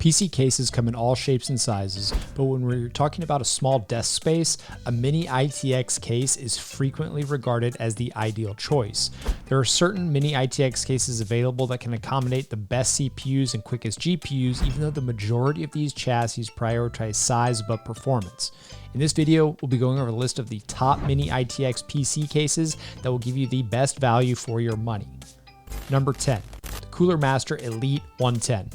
PC cases come in all shapes and sizes, but when we're talking about a small desk space, a Mini-ITX case is frequently regarded as the ideal choice. There are certain Mini-ITX cases available that can accommodate the best CPUs and quickest GPUs, even though the majority of these chassis prioritize size above performance. In this video, we'll be going over a list of the top Mini-ITX PC cases that will give you the best value for your money. Number 10, the Cooler Master Elite 110.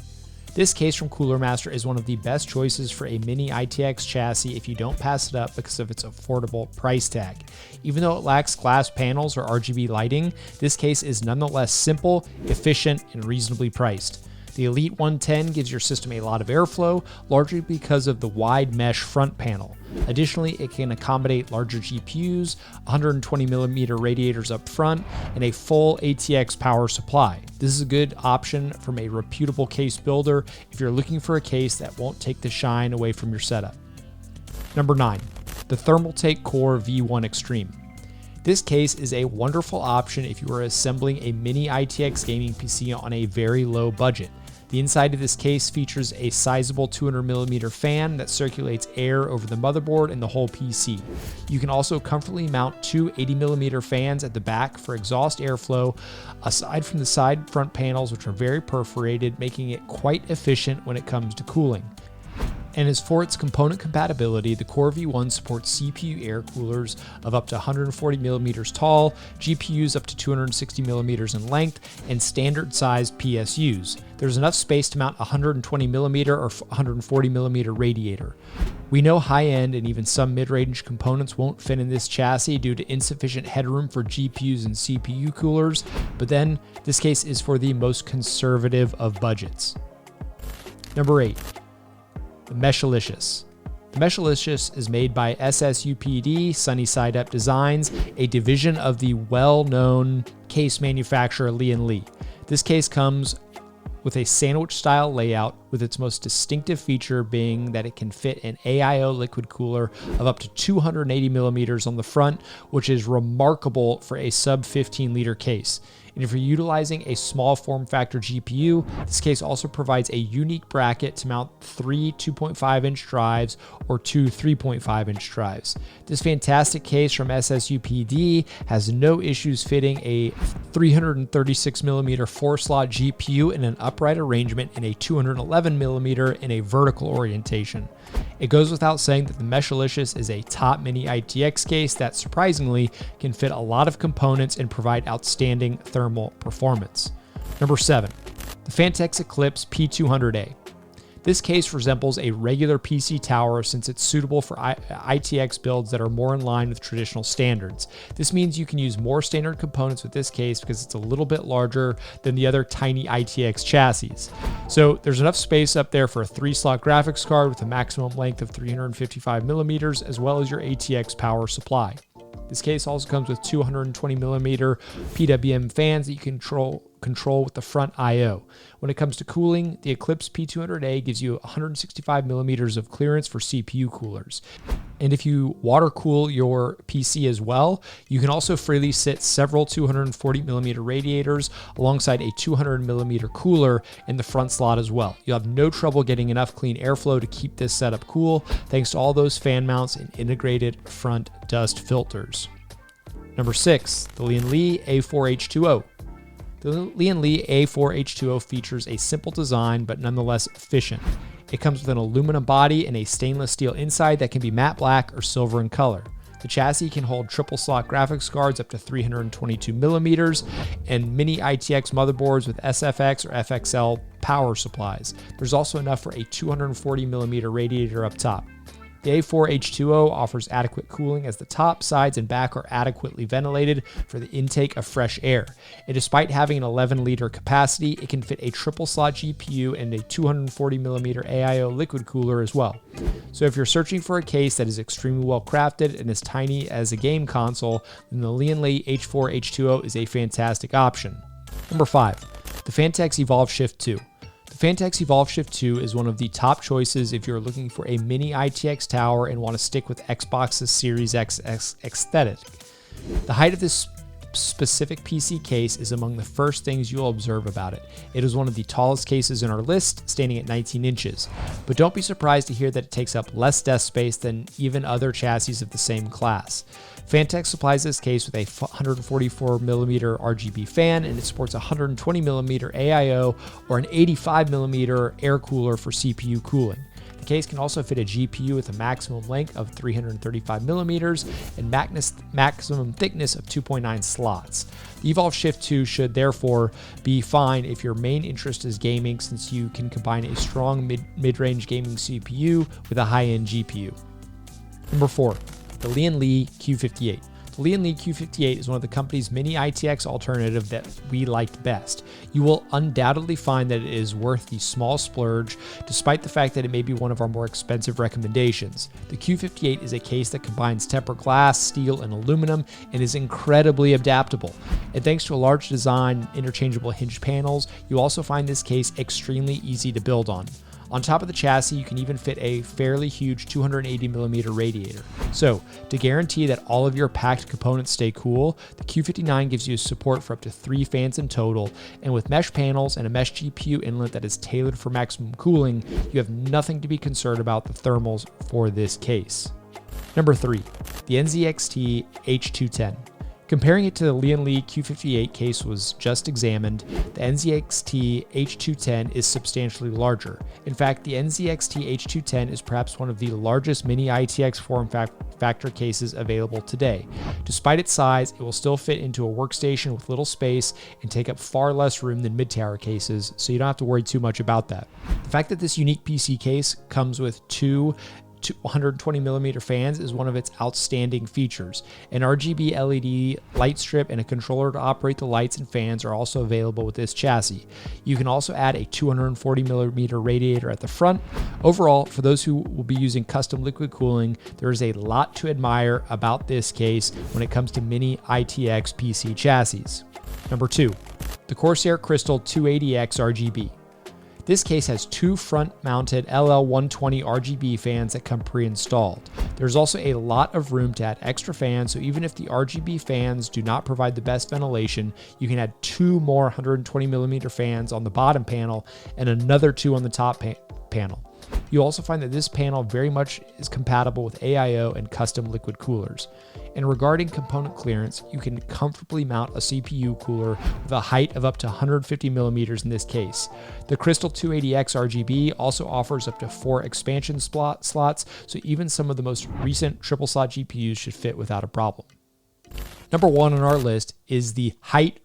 This case from Cooler Master is one of the best choices for a Mini-ITX chassis if you don't pass it up because of its affordable price tag. Even though it lacks glass panels or RGB lighting, this case is nonetheless simple, efficient, and reasonably priced. The Elite 110 gives your system a lot of airflow, largely because of the wide mesh front panel. Additionally, it can accommodate larger GPUs, 120mm radiators up front, and a full ATX power supply. This is a good option from a reputable case builder if you're looking for a case that won't take the shine away from your setup. Number 9, the Thermaltake Core V1 Extreme. This case is a wonderful option if you are assembling a Mini-ITX gaming PC on a very low budget. The inside of this case features a sizable 200mm fan that circulates air over the motherboard and the whole PC. You can also comfortably mount two 80mm fans at the back for exhaust airflow, aside from the side front panels, which are very perforated, making it quite efficient when it comes to cooling. And as for its component compatibility, the Core V1 supports CPU air coolers of up to 140mm tall, GPUs up to 260mm in length, and standard sized PSUs. There's enough space to mount a 120mm or 140mm radiator. We know high-end and even some mid-range components won't fit in this chassis due to insufficient headroom for GPUs and CPU coolers, but then this case is for the most conservative of budgets. Number 8. The Meshalicious. The Meshalicious is made by Ssupd Sunny Side Up Designs, a division of the well-known case manufacturer Lian Li. This case comes with a sandwich-style layout, with its most distinctive feature being that it can fit an AIO liquid cooler of up to 280mm on the front, which is remarkable for a sub 15-liter case. And if you're utilizing a small form factor GPU, this case also provides a unique bracket to mount three 2.5-inch drives or two 3.5-inch drives. This fantastic case from Ssupd has no issues fitting a 336mm 4-slot GPU in an upright arrangement and a 211mm in a vertical orientation. It goes without saying that the Meshalicious is a top Mini-ITX case that surprisingly can fit a lot of components and provide outstanding thermal performance. Number 7, the Phanteks Eclipse P200A. This case resembles a regular PC tower since it's suitable for ITX builds that are more in line with traditional standards. This means you can use more standard components with this case because it's a little bit larger than the other tiny ITX chassis. So there's enough space up there for a 3-slot graphics card with a maximum length of 355mm, as well as your ATX power supply. This case also comes with 220mm PWM fans that you can control with the front I/O. When it comes to cooling, the Eclipse P200A gives you 165mm of clearance for CPU coolers. And if you water cool your PC as well, you can also freely sit several 240mm radiators alongside a 200mm cooler in the front slot as well. You'll have no trouble getting enough clean airflow to keep this setup cool, thanks to all those fan mounts and integrated front dust filters. Number 6, the Lian Li A4 H2O. The Lian Li A4 H2O features a simple design but nonetheless efficient. It comes with an aluminum body and a stainless steel inside that can be matte black or silver in color. The chassis can hold triple slot graphics cards up to 322mm and Mini-ITX motherboards with SFX or FXL power supplies. There's also enough for a 240mm radiator up top. The A4 H2O offers adequate cooling as the top, sides, and back are adequately ventilated for the intake of fresh air. And despite having an 11-liter capacity, it can fit a triple-slot GPU and a 240mm AIO liquid cooler as well. So if you're searching for a case that is extremely well crafted and as tiny as a game console, then the Lian Li A4 H2O is a fantastic option. Number 5, the Phanteks Evolve Shift 2. The Phanteks Evolve Shift 2 is one of the top choices if you're looking for a Mini-ITX tower and want to stick with Xbox's Series X aesthetic. The height of this specific PC case is among the first things you'll observe about it. It is one of the tallest cases in our list, standing at 19 inches. But don't be surprised to hear that it takes up less desk space than even other chassis of the same class. Phanteks supplies this case with a 144mm RGB fan, and it sports a 120mm AIO or an 85mm air cooler for CPU cooling. The case can also fit a GPU with a maximum length of 335mm and maximum thickness of 2.9 slots. The Evolve Shift 2 should therefore be fine if your main interest is gaming, since you can combine a strong mid-range gaming CPU with a high-end GPU. Number 4. The Lian Li Q58. The Lian Li Q58 is one of the company's Mini-ITX alternative that we liked best. You will undoubtedly find that it is worth the small splurge, despite the fact that it may be one of our more expensive recommendations. The Q58 is a case that combines tempered glass, steel, and aluminum, and is incredibly adaptable. And thanks to a large design, interchangeable hinge panels, you also find this case extremely easy to build on. On top of the chassis, you can even fit a fairly huge 280mm radiator. So, to guarantee that all of your packed components stay cool, the Q59 gives you support for up to 3 fans in total, and with mesh panels and a mesh GPU inlet that is tailored for maximum cooling, you have nothing to be concerned about the thermals for this case. Number 3, the NZXT H210. Comparing it to the Lian Li Q58 case was just examined, the NZXT H210 is substantially larger. In fact, the NZXT H210 is perhaps one of the largest Mini-ITX form factor cases available today. Despite its size, it will still fit into a workstation with little space and take up far less room than mid-tower cases, so you don't have to worry too much about that. The fact that this unique PC case comes with two 120mm fans is one of its outstanding features. An RGB LED light strip and a controller to operate the lights and fans are also available with this chassis. You can also add a 240mm radiator at the front. Overall, for those who will be using custom liquid cooling, there is a lot to admire about this case when it comes to Mini-ITX PC chassis. Number 2, the Corsair Crystal 280X RGB. This case has 2 front-mounted LL120 RGB fans that come pre-installed. There's also a lot of room to add extra fans, so even if the RGB fans do not provide the best ventilation, you can add 2 more 120mm fans on the bottom panel and another 2 on the top panel. You'll also find that this panel very much is compatible with AIO and custom liquid coolers. And regarding component clearance, you can comfortably mount a CPU cooler with a height of up to 150mm in this case. The Crystal 280X RGB also offers up to 4 expansion slots, so even some of the most recent triple slot GPUs should fit without a problem. Number 1 on our list is the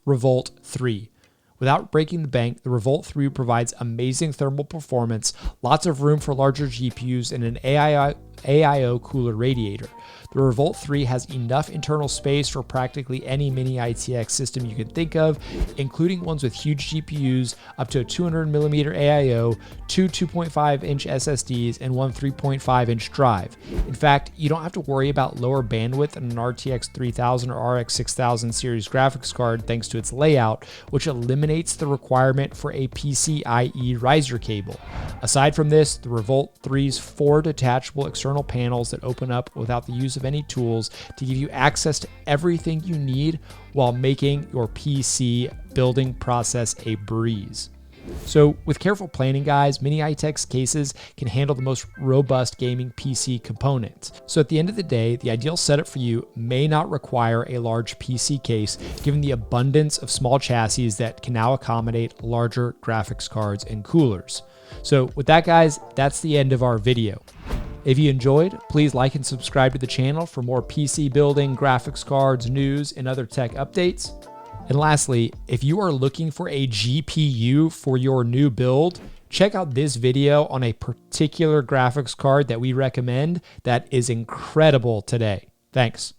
Revolt 3. Without breaking the bank, the Revolt 3 provides amazing thermal performance, lots of room for larger GPUs, and an AIO cooler radiator. The Revolt 3 has enough internal space for practically any Mini-ITX system you can think of, including ones with huge GPUs, up to a 200mm AIO, 2 2.5-inch SSDs, and 1 3.5-inch drive. In fact, you don't have to worry about lower bandwidth than an RTX 3000 or RX 6000 series graphics card thanks to its layout, which eliminates the requirement for a PCIe riser cable. Aside from this, the Revolt 3's 4 detachable external panels that open up without the use of any tools to give you access to everything you need while making your PC building process a breeze. So with careful planning, guys, Mini-ITX cases can handle the most robust gaming PC components. So at the end of the day, the ideal setup for you may not require a large PC case, given the abundance of small chassis that can now accommodate larger graphics cards and coolers. So with that, guys, that's the end of our video. If you enjoyed, please like and subscribe to the channel for more PC building, graphics cards, news, and other tech updates. And lastly, if you are looking for a GPU for your new build, check out this video on a particular graphics card that we recommend that is incredible today. Thanks.